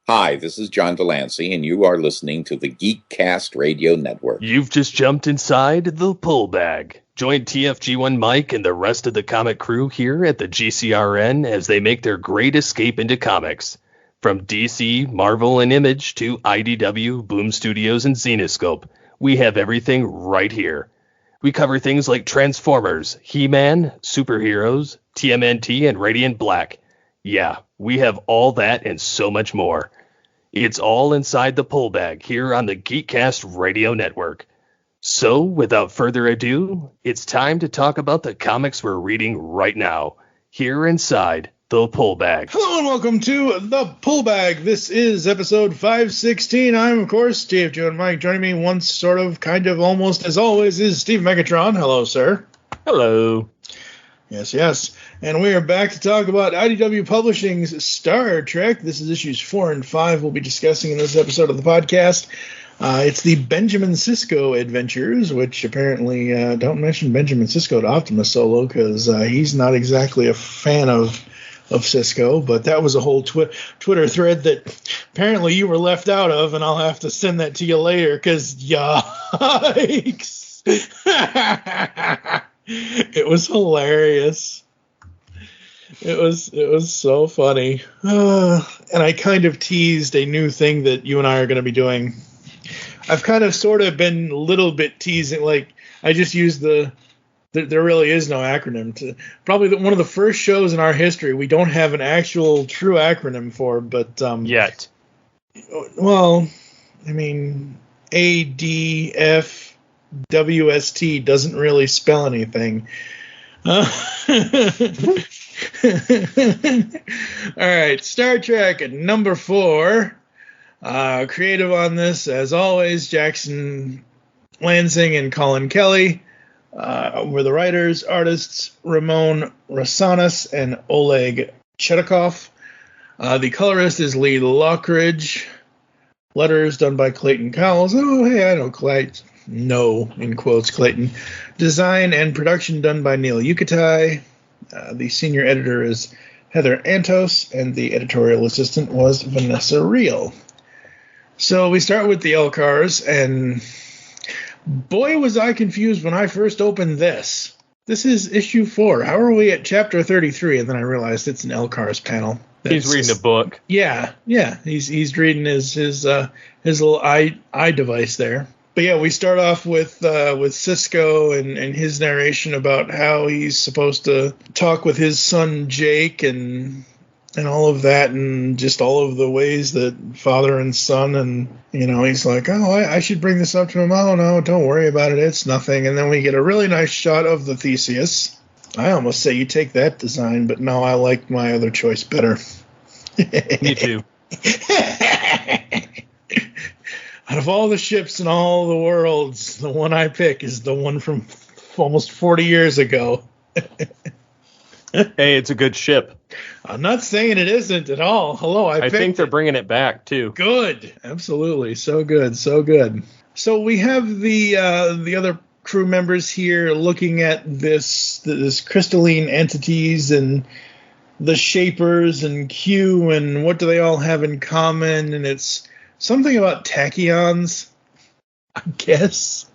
Hi, this is John Delancey, and you are listening to the Geekcast Radio Network. You've just jumped inside the pull bag. Join TFG1Mike and the rest of the comic crew here at the GCRN as they make their great escape into comics. From DC, Marvel, and Image to IDW, Boom Studios, and Zenescope, we have everything right here. We cover things like Transformers, He-Man, superheroes, TMNT, and Radiant Black. Yeah, we have all that and so much more. It's all inside the pull bag here on the Geekcast Radio Network. So, without further ado, it's time to talk about the comics we're reading right now, here inside the pull bag. Hello and welcome to the pull bag. This is episode 516. I'm, of course, TFG1Mike. Joining me once, sort of, kind of, almost, as always, is Steve Comictron. Hello, sir. Hello. Yes. And we are back to talk about IDW Publishing's Star Trek. This is issues 4 and 5 we'll be discussing in this episode of the podcast. It's the Benjamin Sisko adventures, which apparently don't mention Benjamin Sisko to Optimus Solo because he's not exactly a fan of Sisko, but that was a whole Twitter thread that apparently you were left out of, and I'll have to send that to you later because yikes. It was hilarious. It was so funny. And I kind of teased a new thing that you and I are going to be doing. I've kind of sort of been a little bit teasing, like I just used there really is no acronym. Probably one of the first shows in our history we don't have an actual true acronym for, but Yet. Well, I mean, ADFWST doesn't really spell anything. All right, Star Trek number 4. Creative on this, as always, Jackson Lansing and Colin Kelly were the writers. Artists Ramon Rosanas and Oleg Chetikov. The colorist is Lee Lockridge. Letters done by Clayton Cowles. Oh, hey, I know Clayton. No, in quotes, Clayton. Design and production done by Neil Yukatai. The senior editor is Heather Antos, and the editorial assistant was Vanessa Reel. So we start with the Elcars, and boy was I confused when I first opened this. This is issue 4. How are we at chapter 33? And then I realized it's an Elcars panel. He's reading a book. Yeah. He's reading his little eye device there. But yeah, we start off with Sisko and his narration about how he's supposed to talk with his son Jake and all of that, and just all of the ways that father and son, and he's like, oh, I should bring this up to him. Oh no, don't worry about it, it's nothing. And then we get a really nice shot of the Theseus. I almost say you take that design, but no, I like my other choice better. Me too. Out of all the ships in all the worlds, the one I pick is the one from almost 40 years ago. Hey, it's a good ship. I'm not saying it isn't at all. Hello, I think they're bringing it back, too. Good. Absolutely. So good. So good. So we have the other crew members here looking at this crystalline entities and the Shapers and Q, and what do they all have in common, and it's something about tachyons, I guess,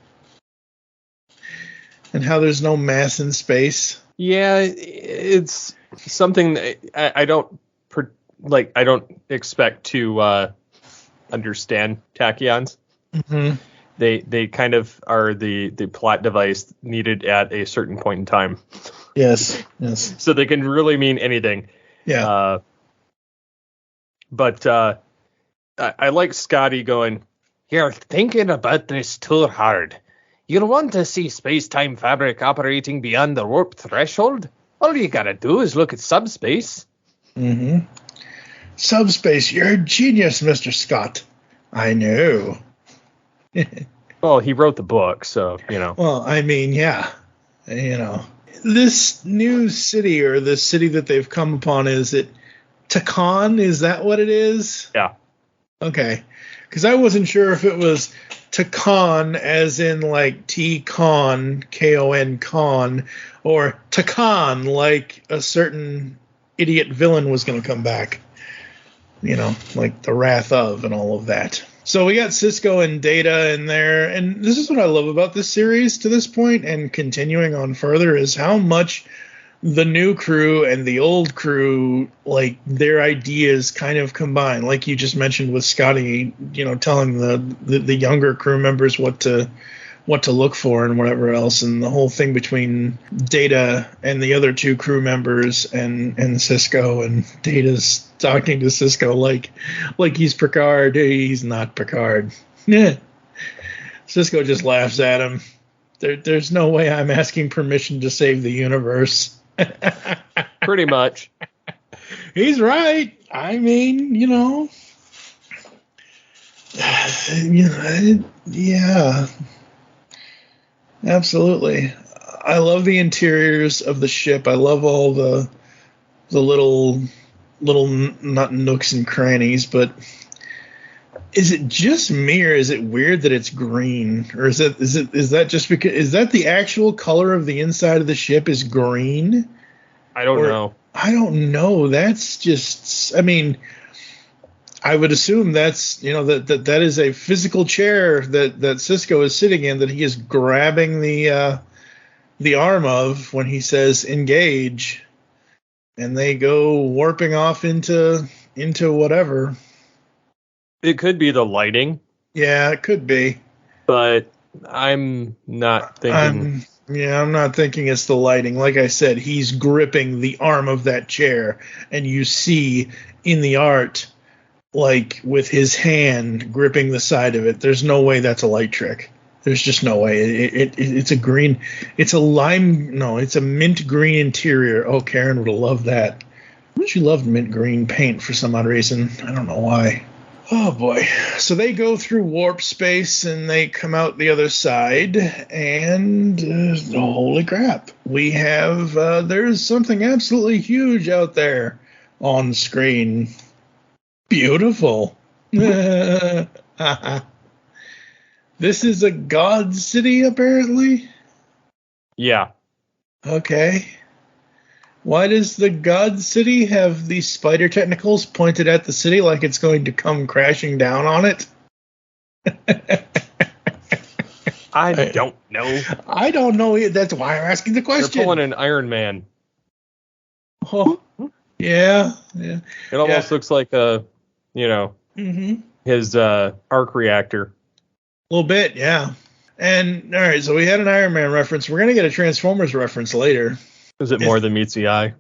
and how there's no mass in space. Yeah, it's something that I don't expect to understand tachyons. Mm-hmm. They kind of are the plot device needed at a certain point in time. Yes. So they can really mean anything. Yeah. But I like Scotty going, you're thinking about this too hard. You'll want to see space-time fabric operating beyond the warp threshold? All you gotta do is look at subspace. Mm-hmm. Subspace, you're a genius, Mr. Scott. I know. Well, he wrote the book, so, Well, I mean, yeah. This new city, or the city that they've come upon, is it Takan? Is that what it is? Yeah. Okay. Because I wasn't sure if it was Takan, as in like T-Con, K-O-N, Con, or Takan, like a certain idiot villain was going to come back. like the Wrath of and all of that. So we got Sisko and Data in there, and this is what I love about this series to this point, and continuing on further, is how much the new crew and the old crew, like, their ideas kind of combine. Like you just mentioned with Scotty, telling the younger crew members what to look for and whatever else, and the whole thing between Data and the other two crew members and Sisko, and Data's talking to Sisko like he's Picard. He's not Picard. Sisko just laughs at him. There's no way I'm asking permission to save the universe. Pretty much. He's right. I mean, yeah. Absolutely. I love the interiors of the ship. I love all the little not nooks and crannies, but is it just me, or is it weird that it's green? Or is that just because, is that the actual color of the inside of the ship is green? I don't know. I don't know. That's just, I mean, I would assume that's, that is a physical chair that Sisko is sitting in, that he is grabbing the arm of when he says engage, and they go warping off into whatever. It could be the lighting. Yeah, it could be. But I'm not thinking. I'm not thinking it's the lighting. Like I said, he's gripping the arm of that chair, and you see in the art, like, with his hand gripping the side of it. There's no way that's a light trick. There's just no way. It's a green. It's a lime. No, it's a mint green interior. Oh, Karen would have loved that. She loved mint green paint for some odd reason. I don't know why. Oh, boy. So they go through warp space, and they come out the other side, and holy crap. We have, there's something absolutely huge out there on screen. Beautiful. This is a god city, apparently? Yeah. Okay. Why does the god city have these spider tentacles pointed at the city like it's going to come crashing down on it? I don't know. I don't know. That's why I'm asking the question. They're pulling an Iron Man. Oh, yeah. It almost looks like his arc reactor. A little bit, yeah. And, all right, so we had an Iron Man reference. We're going to get a Transformers reference later. Is it more than meets the eye?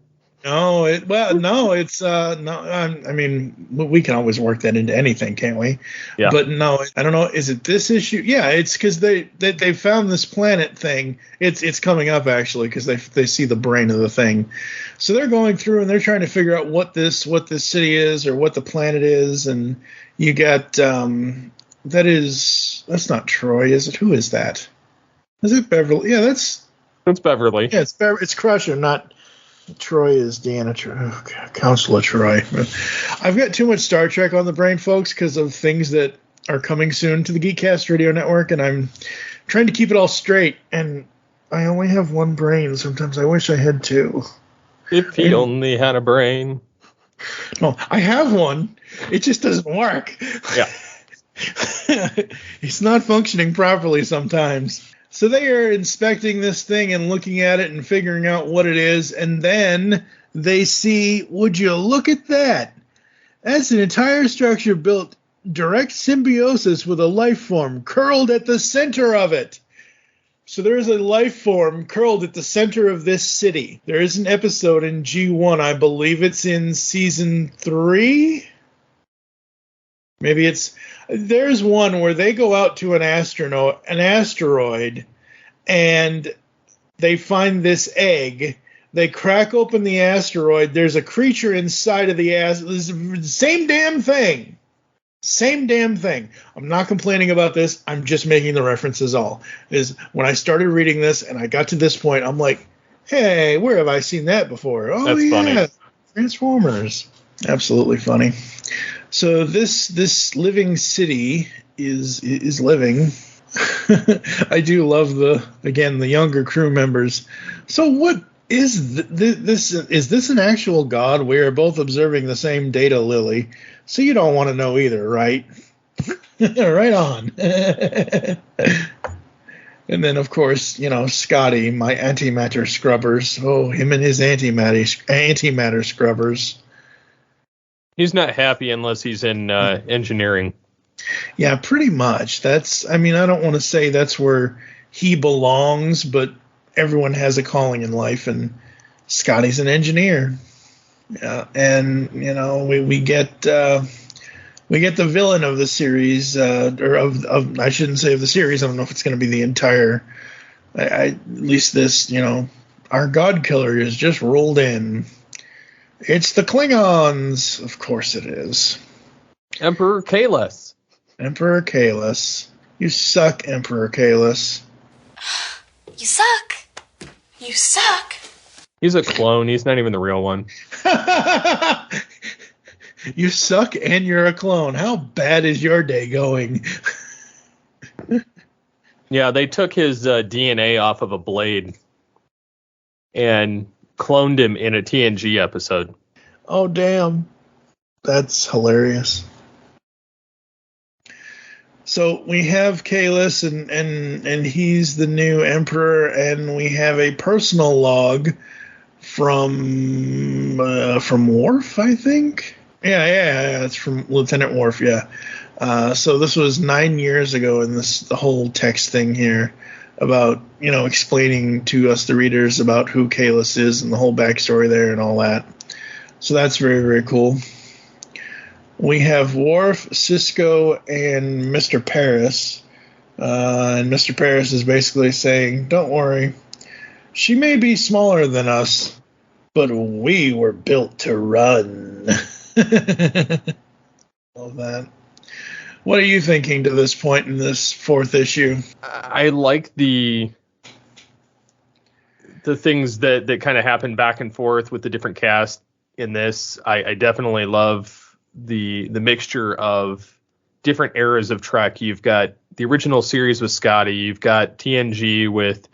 No, it's I mean, we can always work that into anything, can't we? Yeah. But no, I don't know. Is it this issue? Yeah, it's because they found this planet thing. It's coming up actually because they see the brain of the thing. So they're going through and they're trying to figure out what this city is or what the planet is. And you got that's not Troy, is it? Who is that? Is it Beverly? Yeah, that's Beverly. Yeah, it's Crusher, not Troy. Is Deanna Counselor Troy. I've got too much Star Trek on the brain, folks, because of things that are coming soon to the Geekcast Radio Network, and I'm trying to keep it all straight, and I only have one brain. Sometimes I wish I had two. If he only had a brain. No, I have one. It just doesn't work. Yeah. It's not functioning properly sometimes. So they are inspecting this thing and looking at it and figuring out what it is, and then they see, would you look at that? That's an entire structure built direct symbiosis with a life form curled at the center of it. So there is a life form curled at the center of this city. There is an episode in G1, I believe it's in season 3. Maybe there's one where they go out to an asteroid, and they find this egg. They crack open the asteroid. There's a creature inside of the asteroid. Same damn thing. Same damn thing. I'm not complaining about this. I'm just making the references all. Is when I started reading this and I got to this point, I'm like, hey, where have I seen that before? Oh, that's yeah, funny. Transformers. Absolutely funny. So this living city is living. I do love the younger crew members. So what is this an actual god? We are both observing the same data, Lily. So you don't want to know either, right? Right on. And then, of course, Scotty, my antimatter scrubbers. Oh, him and his antimatter scrubbers. He's not happy unless he's in engineering. Yeah, pretty much. I don't want to say that's where he belongs, but everyone has a calling in life, and Scotty's an engineer. Yeah, and we get the villain of the series, or of I shouldn't say of the series. I don't know if it's going to be the entire. At least this, our god killer is just rolled in. It's the Klingons, of course it is. Emperor Kahless. Emperor Kahless. You suck, Emperor Kahless. You suck. You suck. He's a clone. He's not even the real one. You suck and you're a clone. How bad is your day going? Yeah, they took his DNA off of a blade and cloned him in a TNG episode. Oh, damn. That's hilarious. So we have Kahless, and he's the new emperor, and we have a personal log from Worf, I think. Yeah, it's from Lieutenant Worf. Yeah. So this was 9 years ago, in the whole text thing here about explaining to us the readers about who Kahless is and the whole backstory there and all that. So that's very, very cool. We have Worf, Sisko, and Mr. Paris. And Mr. Paris is basically saying, don't worry, she may be smaller than us, but we were built to run. Love that. What are you thinking to this point in this fourth issue? I like the things that kind of happen back and forth with the different cast in this. I definitely love the mixture of different eras of Trek. You've got the original series with Scotty. You've got TNG with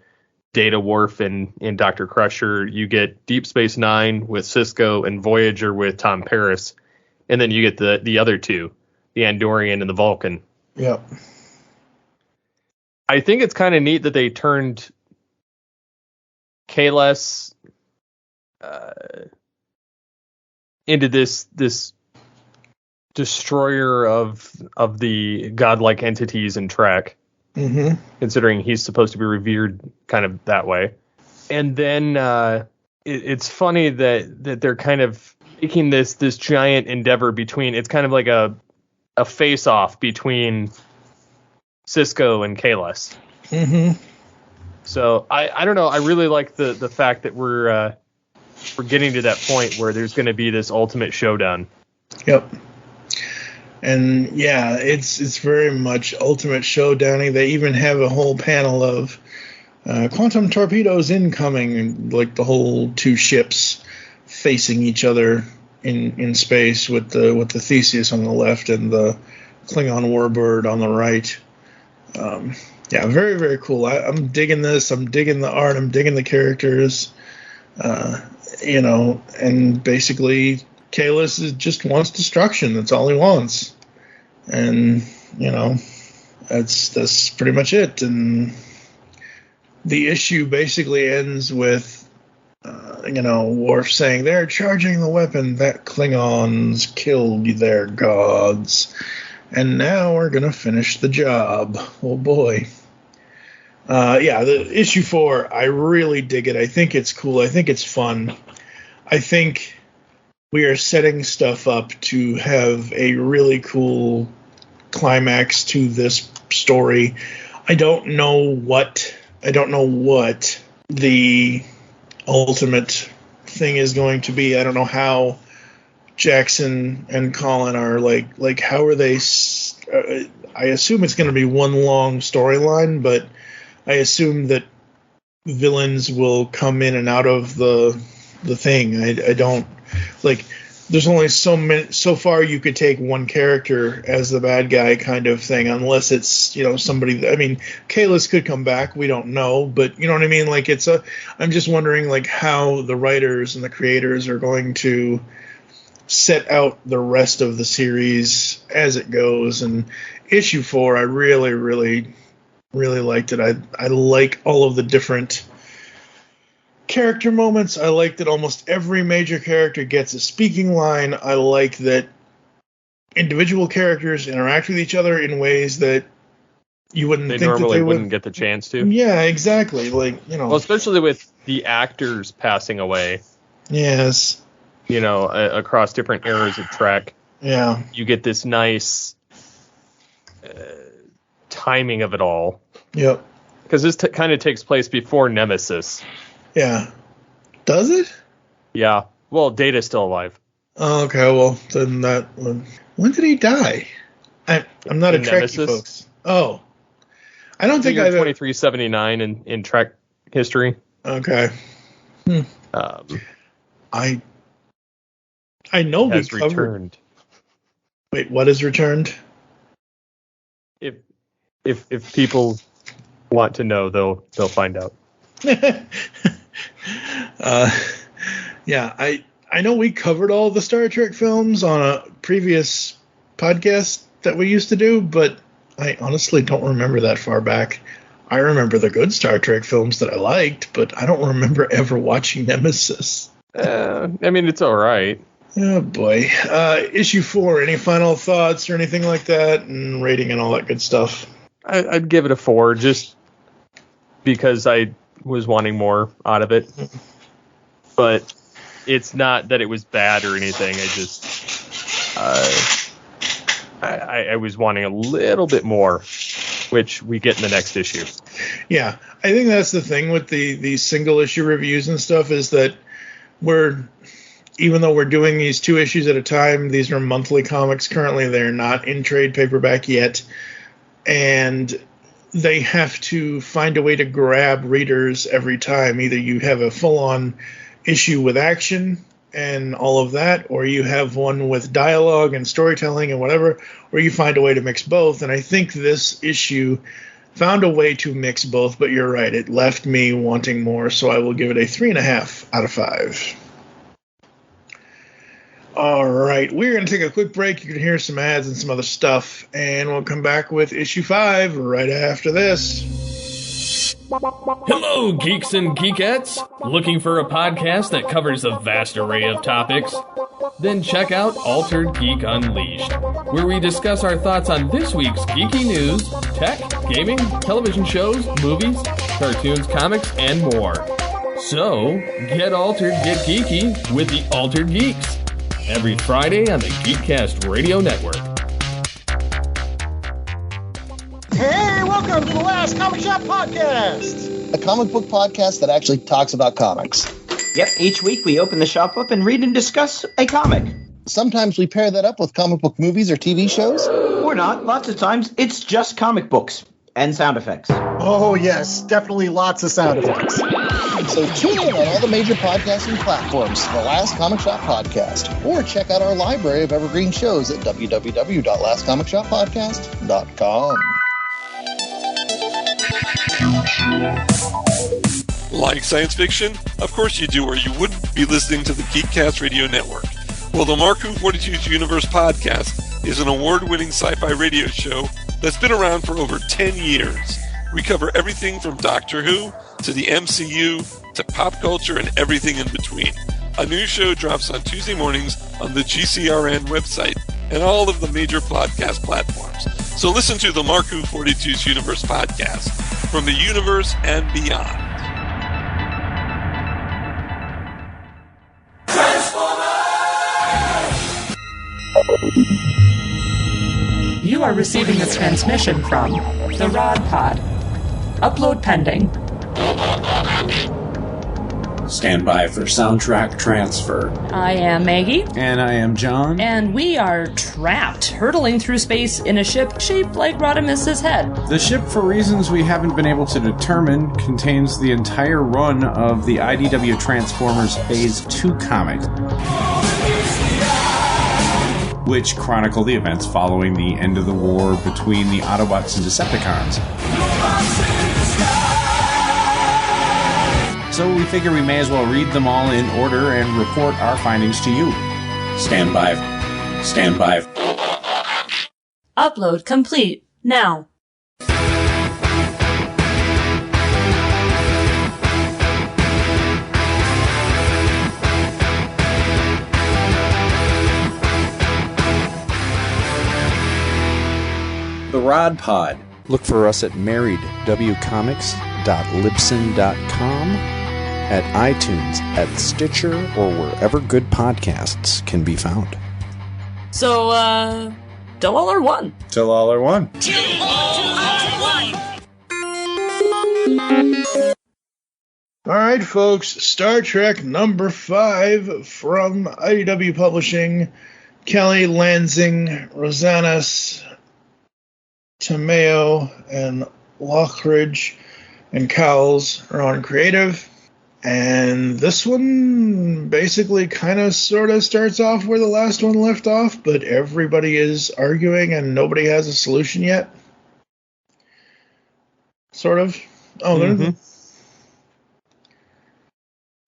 Data, Worf, and Dr. Crusher. You get Deep Space Nine with Sisko and Voyager with Tom Paris. And then you get the other two, the Andorian and the Vulcan. Yep. I think it's kind of neat that they turned Kahless into this destroyer of the godlike entities in Trek. Mm-hmm. Considering he's supposed to be revered kind of that way. And then it's funny that they're kind of making this giant endeavor between, it's kind of like a face-off between Sisko and Kahless. Mm-hmm. So I don't know. I really like the fact that we're getting to that point where there's going to be this ultimate showdown. Yep. And yeah, it's very much ultimate showdowning. They even have a whole panel of quantum torpedoes incoming, and like the whole two ships facing each other in space with the Theseus on the left and the Klingon warbird on the right. Yeah, very, very cool. I'm digging this. I'm digging the art. I'm digging the characters. And basically Kahless just wants destruction. That's all he wants. And, that's pretty much it. And the issue basically ends with, Worf saying they're charging the weapon that Klingons killed their gods. And now we're going to finish the job. Oh, boy. The issue 4, I really dig it. I think it's cool. I think it's fun. I think we are setting stuff up to have a really cool climax to this story. I don't know what the ultimate thing is going to be. I don't know how Jackson and Colin are like how are they? I assume it's going to be one long storyline, but I assume that villains will come in and out of the thing. I don't like there's only so far you could take one character as the bad guy kind of thing, unless it's, somebody. I mean, Kalis could come back. We don't know, but you know what I mean. Like I'm just wondering like how the writers and the creators are going to set out the rest of the series as it goes. And issue 4, I really, really, really liked it. I like all of the different character moments. I like that almost every major character gets a speaking line. I like that individual characters interact with each other in ways that you wouldn't think normally that they wouldn't get the chance to. Yeah, exactly. Like, Well, especially with the actors passing away. Yes. Across different eras of Trek. Yeah. You get this nice timing of it all. Yep. Because this kind of takes place before Nemesis. Yeah. Does it? Yeah. Well, Data's still alive. Oh, okay. Well, then when did he die? I'm not a Trekkie, folks. Oh. I don't think I've 2379 in Trek history. Okay. I know we has covered. Returned. Wait, what is returned? If people want to know, they'll find out. Yeah, I know we covered all the Star Trek films on a previous podcast that we used to do, but I honestly don't remember that far back. I remember the good Star Trek films that I liked, but I don't remember ever watching Nemesis. I mean, it's all right. Oh, boy. Issue 4, any final thoughts or anything like that? And rating and all that good stuff? I'd give it a 4, just because I was wanting more out of it. But it's not that it was bad or anything. I just... I was wanting a little bit more, which we get in the next issue. Yeah, I think that's the thing with the single issue reviews and stuff, is that even though we're doing these 2 issues at a time, these are monthly comics currently. They're not in trade paperback yet. And they have to find a way to grab readers every time. Either you have a full-on issue with action and all of that, or you have one with dialogue and storytelling and whatever, or you find a way to mix both. And I think this issue found a way to mix both, but you're right, it left me wanting more, so I will give it a 3.5 out of 5. All right, we're going to take a quick break. You can hear some ads and some other stuff, and we'll come back with issue 5 right after this. Hello, geeks and geekettes! Looking for a podcast that covers a vast array of topics? Then check out Altered Geek Unleashed, where we discuss our thoughts on this week's geeky news, tech, gaming, television shows, movies, cartoons, comics, and more. So, get altered, get geeky with the Altered Geeks. Every Friday on the Geekcast Radio Network. Hey, welcome to the Last Comic Shop Podcast! A comic book podcast that actually talks about comics. Yep, each week we open the shop up and read and discuss a comic. Sometimes we pair that up with comic book movies or TV shows. Or not. Lots of times it's just comic books and sound effects. Oh, yes, definitely lots of sound effects. So tune in on all the major podcasting platforms to the Last Comic Shop Podcast, or check out our library of evergreen shows at www.lastcomicshoppodcast.com. Like science fiction? Of course you do, or you wouldn't be listening to the Geekcast Radio Network. Well, the Marku 42's Universe podcast is an award-winning sci-fi radio show that's been around for over 10 years. We cover everything from Doctor Who to the MCU to pop culture and everything in between. A new show drops on Tuesday mornings on the GCRN website and all of the major podcast platforms. So listen to the Marku 42's Universe podcast from the universe and beyond. You are receiving a transmission from the Rod Pod. Upload pending. Stand by for soundtrack transfer. I am Maggie. And I am John. And we are trapped, hurtling through space in a ship shaped like Rodimus's head. The ship, for reasons we haven't been able to determine, contains the entire run of the IDW Transformers Phase 2 comic. which chronicle the events following the end of the war between the Autobots and Decepticons. So we figure we may as well read them all in order and report our findings to you. Stand by. Stand by. Upload complete. Now. The Rod Pod. Look for us at marriedwcomics.libsyn.com, at iTunes, at Stitcher, or wherever good podcasts can be found. So, till all are one. Till all are one. All right, folks. Star Trek number 5 from IDW Publishing. Kelly, Lansing, Rosanas, Tomeo, and Lockridge and Cowles are on creative. And this one basically kind of sort of starts off where the last one left off, but everybody is arguing and nobody has a solution yet. Sort of. Oh,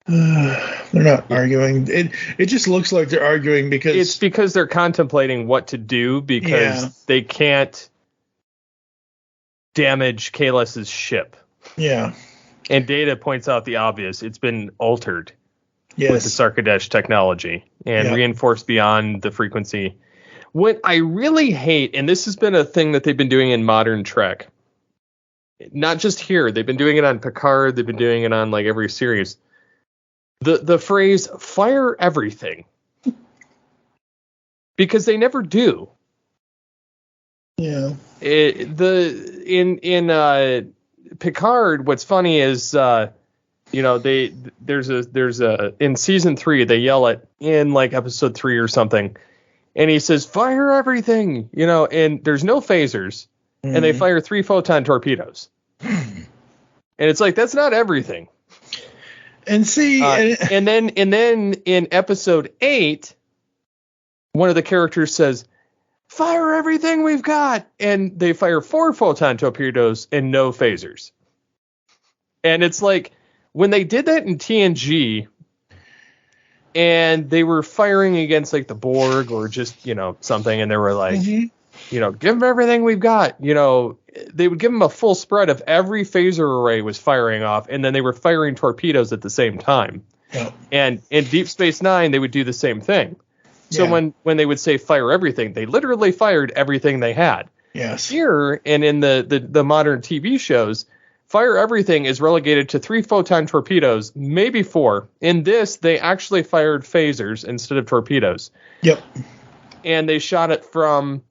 they're not arguing. It just looks like they're arguing because... It's because they're contemplating what to do because they can't damage Kales's ship. Yeah. And Data points out the obvious. It's been altered with the Sarkadesh technology and reinforced beyond the frequency. What I really hate, and this has been a thing that they've been doing in modern Trek, not just here, they've been doing it on Picard, they've been doing it on like every series. The phrase "fire everything," because they never do. Yeah. In Picard, what's funny is there's a in season 3 they yell it in like episode 3 or something, and he says "fire everything," and there's no phasers, and they fire 3 photon torpedoes, and it's like that's not everything. And see, and then in episode 8, one of the characters says, "Fire everything we've got," and they fire 4 photon torpedoes and no phasers. And it's like when they did that in TNG, and they were firing against like the Borg or just something, and they were like, give them everything we've got. They would give them a full spread of every phaser array was firing off, and then they were firing torpedoes at the same time. Yeah. And in Deep Space Nine, they would do the same thing. So when they would say fire everything, they literally fired everything they had. Yes. Here and in the modern TV shows, fire everything is relegated to 3 photon torpedoes, maybe 4. In this, they actually fired phasers instead of torpedoes. Yep. And they shot it from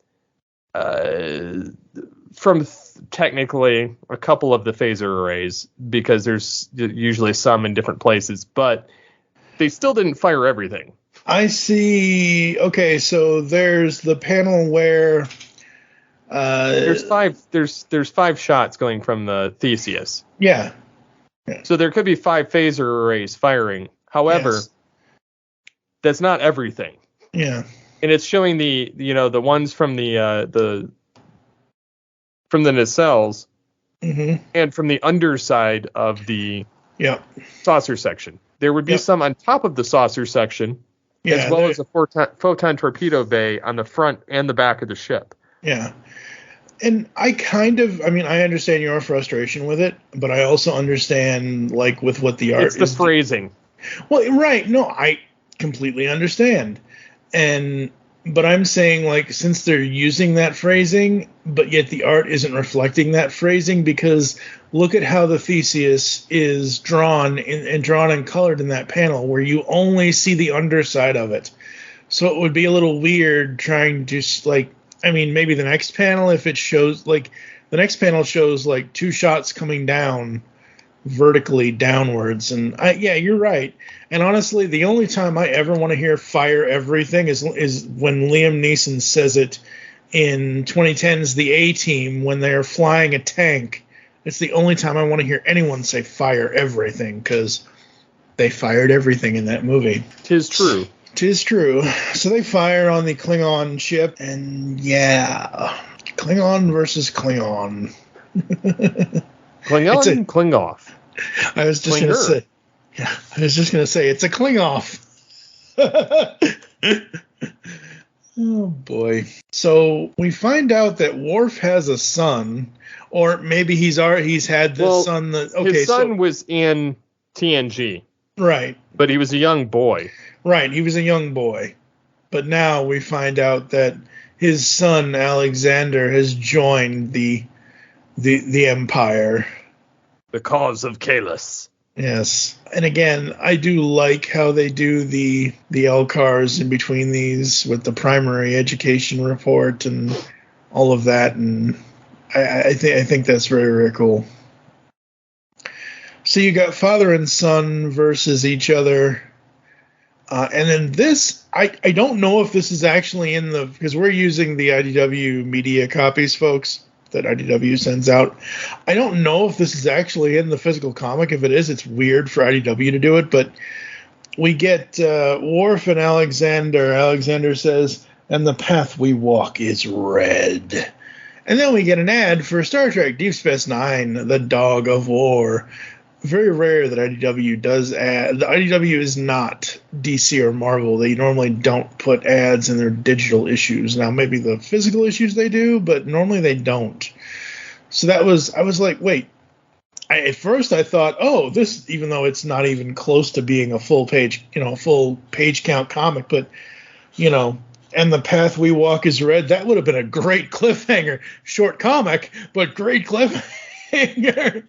technically a couple of the phaser arrays because there's usually some in different places, but they still didn't fire everything. I see. Okay, so there's the panel where there's 5 shots going from the Theseus. Yeah. So there could be 5 phaser arrays firing. However, that's not everything. Yeah. And it's showing the ones from the nacelles and from the underside of the saucer section. There would be some on top of the saucer section, as well as a photon torpedo bay on the front and the back of the ship. Yeah. And I understand your frustration with it, but I also understand, like, with what the art is. It's the phrasing. Well, right. No, I completely understand. But I'm saying, like, since they're using that phrasing, but yet the art isn't reflecting that phrasing, because look at how the Theseus is drawn and colored in that panel, where you only see the underside of it. So it would be a little weird trying to, like, maybe the next panel, if it shows, like, the next panel shows, like, 2 shots coming down vertically downwards. And you're right. And honestly, the only time I ever want to hear fire everything is when Liam Neeson says it in 2010's The A-Team when they're flying a tank. It's the only time I want to hear anyone say fire everything, because they fired everything in that movie. 'Tis true. 'Tis true. So they fire on the Klingon ship, and yeah, Klingon versus Klingon. Klingon, Klingoff. I was just going to say. Yeah, I was just going to say it's a Klingoff. Oh boy. So we find out that Worf has a son, or maybe he's had this son. His son was in TNG. Right. But he was a young boy. Right, he was a young boy. But now we find out that his son Alexander has joined the Empire. The cause of Kahless. Yes. And again, I do like how they do the LCARs in between these with the primary education report and all of that, and I think that's very, very cool. So you got father and son versus each other. And then this, I don't know if this is actually in because we're using the IDW media copies, folks, that IDW sends out. I don't know if this is actually in the physical comic. If it is, it's weird for IDW to do it. But we get Worf and Alexander. Alexander says, "And the path we walk is red." And then we get an ad for Star Trek Deep Space Nine, the Dog of War. Very rare that IDW does ad. The IDW is not DC or Marvel. They normally don't put ads in their digital issues. Now, maybe the physical issues they do, but normally they don't. So I was like, wait. At first I thought, oh, this, even though it's not even close to being a full page count comic, but, and the path we walk is red, that would have been a great cliffhanger. Short comic, but great cliffhanger.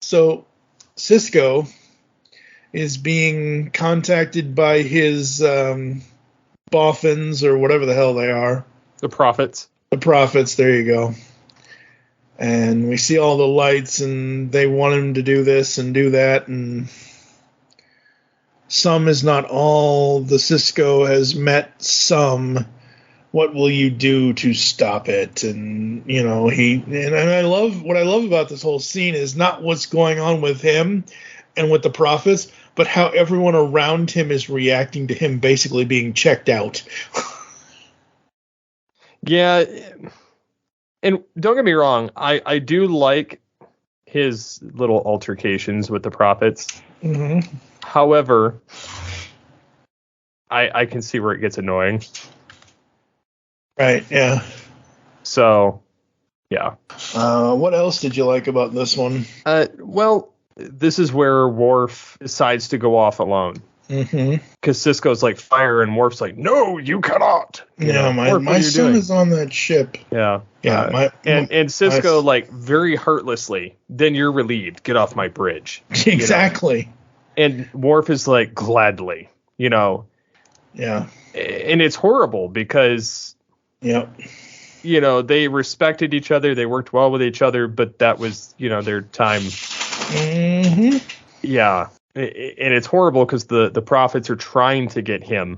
So Sisko is being contacted by his boffins, or whatever the hell they are. The prophets. The prophets, there you go. And we see all the lights, and they want him to do this and do that, and some is not all. The Sisko has met some. What will you do to stop it? And and I love what I love about this whole scene is not what's going on with him and with the prophets, but how everyone around him is reacting to him basically being checked out. Yeah, and don't get me wrong, I do like his little altercations with the prophets. Mm-hmm. However, I can see where it gets annoying. Right, yeah. So, yeah. What else did you like about this one? Well, this is where Worf decides to go off alone. Mm-hmm. Because Sisko's like, fire, and Worf's like, no, you cannot. My son is on that ship. Yeah. Yeah. And Sisko, like, very heartlessly, then you're relieved. Get off my bridge. Exactly. And Worf is like, gladly, Yeah. And it's horrible because... Yep. They respected each other. They worked well with each other, but that was, their time. Mm-hmm. Yeah. And it's horrible because the prophets are trying to get him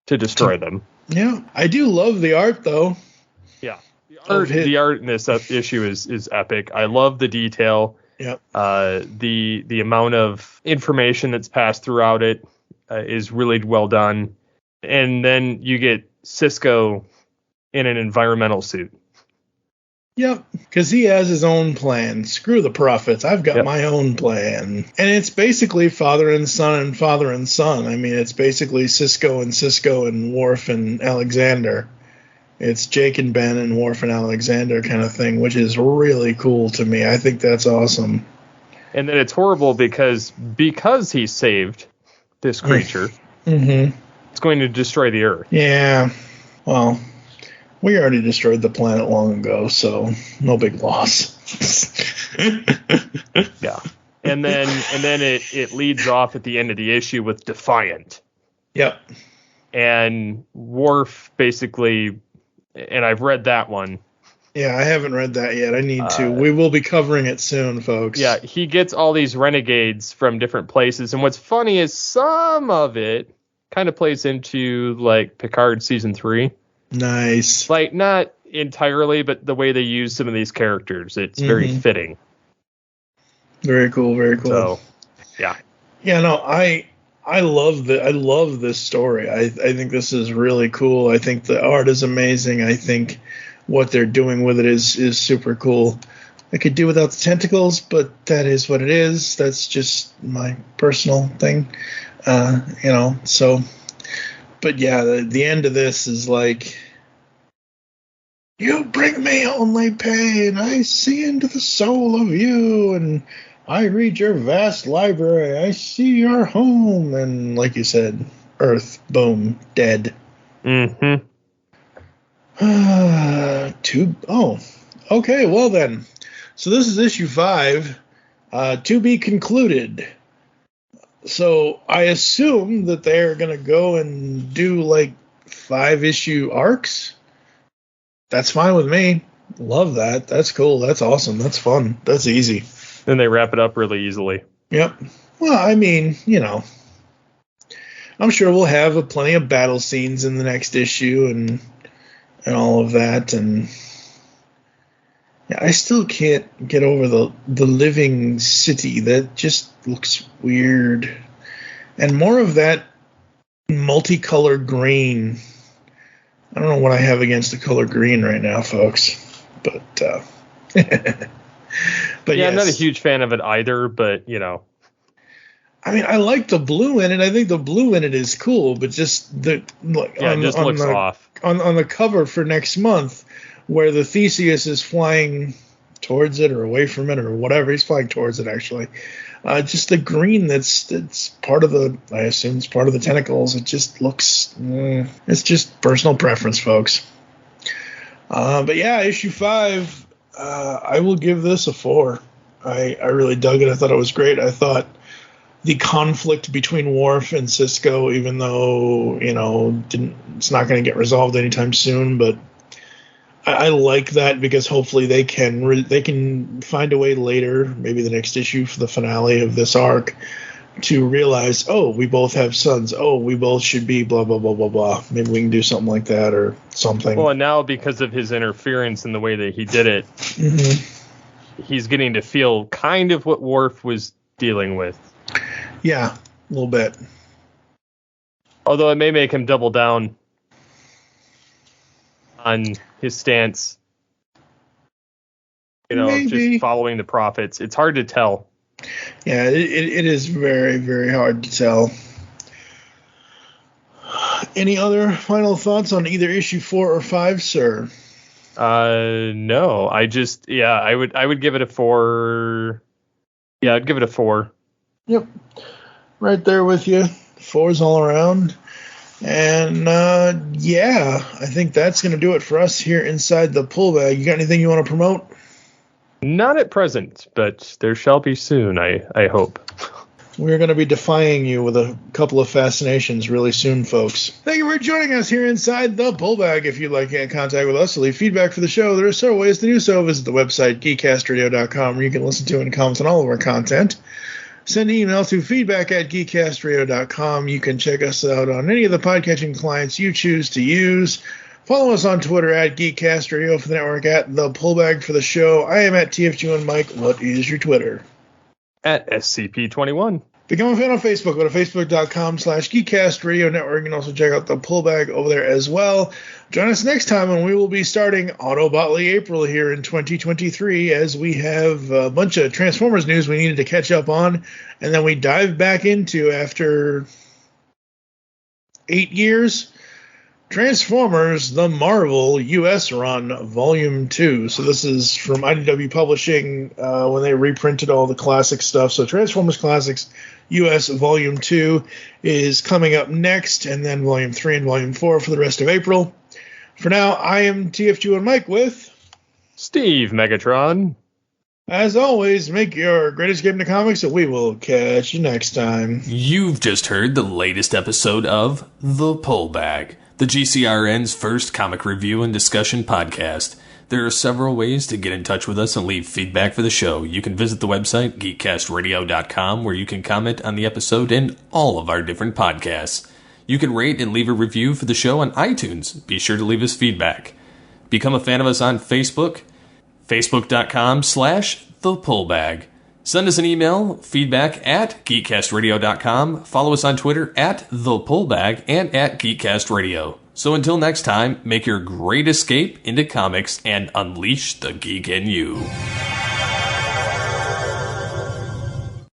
to destroy them. Yeah. I do love the art, though. Yeah. The art in this issue is epic. I love the detail. Yep. The amount of information that's passed throughout it is really well done. And then you get Sisko in an environmental suit. Yep, because he has his own plan. Screw the prophets. I've got my own plan. And it's basically father and son and father and son. I mean, it's basically Sisko and Worf and Alexander. It's Jake and Ben and Worf and Alexander kind of thing, which is really cool to me. I think that's awesome. And then it's horrible because he saved this creature. Mm-hmm. It's going to destroy the Earth. Yeah. Well, we already destroyed the planet long ago, so no big loss. Yeah. And then it leads off at the end of the issue with Defiant. Yep. And Worf basically, and I've read that one. Yeah, I haven't read that yet. I need to. We will be covering it soon, folks. Yeah, he gets all these renegades from different places, and what's funny is some of it kind of plays into like Picard season 3. Nice. Like not entirely, but the way they use some of these characters, it's very fitting. Very cool. Very cool. So, yeah. Yeah, no, I love this story. I think this is really cool. I think the art is amazing. I think what they're doing with it is super cool. I could do without the tentacles, but that is what it is. That's just my personal thing, So, but yeah, the end of this is like, you bring me only pain. I see into the soul of you, and I read your vast library. I see your home, and like you said, Earth, boom, dead. Mm-hmm. Okay, well then. So this is issue 5, to be concluded. So I assume that they're going to go and do like 5-issue arcs. That's fine with me. Love that. That's cool. That's awesome. That's fun. That's easy. Then they wrap it up really easily. Yep. Well, I mean, I'm sure we'll have plenty of battle scenes in the next issue and all of that, and yeah, I still can't get over the living city. That just looks weird. And more of that multicolored green. I don't know what I have against the color green right now, folks. But but yeah, yes. I'm not a huge fan of it either, but I mean, I like the blue in it. I think the blue in it is cool, but just it just looks off. On the cover for next month, where the Theseus is flying towards it or away from it or whatever. He's flying towards it, actually. Just the green that's part of I assume it's part of the tentacles. It just looks, it's just personal preference, folks. But yeah, issue 5, I will give this a 4. I really dug it. I thought it was great. I thought the conflict between Worf and Sisko, even though, it's not going to get resolved anytime soon, but I like that because hopefully they can find a way later, maybe the next issue for the finale of this arc, to realize, oh, we both have sons. Oh, we both should be blah, blah, blah, blah, blah. Maybe we can do something like that or something. Well, and now because of his interference in the way that he did it, he's getting to feel kind of what Worf was dealing with. Yeah, a little bit. Although it may make him double down on his stance, just following the prophets. It's hard to tell. Yeah, it is very, very hard to tell. Any other final thoughts on either issue 4 or 5, sir? No. I would give it a 4. Yeah, I'd give it a 4. Yep. Right there with you. 4s all around. And, I think that's going to do it for us here inside the Pullbag. You got anything you want to promote? Not at present, but there shall be soon, I hope. We're going to be defying you with a couple of fascinations really soon, folks. Thank you for joining us here inside the Pullbag. If you'd like to get in contact with us to leave feedback for the show, there are several ways to do so. Visit the website, geekcastradio.com, where you can listen to and comment on all of our content. Send an email to feedback@geekcastradio.com. You can check us out on any of the podcatching clients you choose to use. Follow us on Twitter at GeekCastRadio for the network, at The Pullbag for the show. I am at TFG1Mike. What is your Twitter? At SCP-21. Become a fan on Facebook. Go to facebook.com/GeekCastRadio Network. You can also check out The Pullbag over there as well. Join us next time when we will be starting Autobotly April here in 2023, as we have a bunch of Transformers news we needed to catch up on, and then we dive back into, after 8 years, Transformers, the Marvel U.S. Run, Volume 2. So this is from IDW Publishing when they reprinted all the classic stuff. So Transformers Classics U.S. Volume 2 is coming up next, and then Volume 3 and Volume 4 for the rest of April. For now, I am TFG1Mike with Steve Megatron. As always, make your great escape into comics, and we will catch you next time. You've just heard the latest episode of The Pullbag, the GCRN's first comic review and discussion podcast. There are several ways to get in touch with us and leave feedback for the show. You can visit the website, geekcastradio.com, where you can comment on the episode and all of our different podcasts. You can rate and leave a review for the show on iTunes. Be sure to leave us feedback. Become a fan of us on Facebook, facebook.com/thepullbag. Send us an email, feedback at geekcastradio.com. Follow us on Twitter at ThePullBag and at GeekCastRadio. So until next time, make your great escape into comics and unleash the geek in you.